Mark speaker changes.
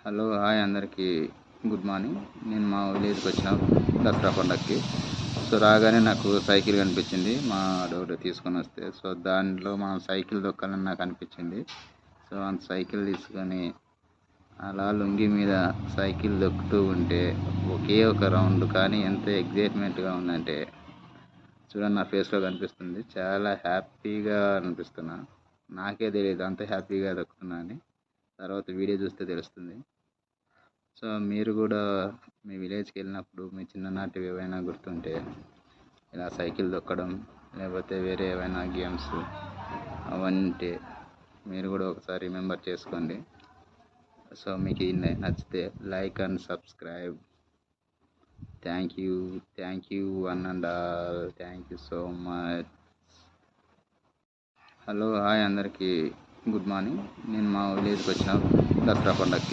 Speaker 1: Hello hi అందరికీ good morning. నేను మా విలేజ్కి వచ్చిన దసరా పండగకి. సో రాగానే నాకు సైకిల్ కనిపించింది, మా డోర్ తీసుకొని వస్తే. సో దాంట్లో మనం సైకిల్ దొక్కాలని నాకు అనిపించింది. సో ఆ సైకిల్ తీసుకొని అలా లుంగి మీద సైకిల్ దొక్కుతూ ఉంటే ఒకే ఒక రౌండ్ కానీ ఎంత ఎగ్జైట్మెంట్గా ఉందంటే చూడండి, నా ఫేస్లో కనిపిస్తుంది. చాలా హ్యాపీగా అనిపిస్తున్నా. నాకే తెలియదు అంత హ్యాపీగా దొక్కుతున్నా అని. తర్వాత వీడియో చూస్తే తెలుస్తుంది. సో మీరు కూడా మీ విలేజ్కి వెళ్ళినప్పుడు మీ చిన్ననాటివి ఏవైనా గుర్తుంటే ఇలా సైకిల్ దొక్కడం, లేకపోతే వేరే ఏవైనా గేమ్స్ అవంటే మీరు కూడా ఒకసారి రిమెంబర్ చేసుకోండి. సో మీకు నచ్చితే like and subscribe. Thank you one and all. Thank you so much. Hello hi అందరికీ గుడ్ మార్నింగ్. నేను మా విలేజ్కి వచ్చిన దసరా పండగకి.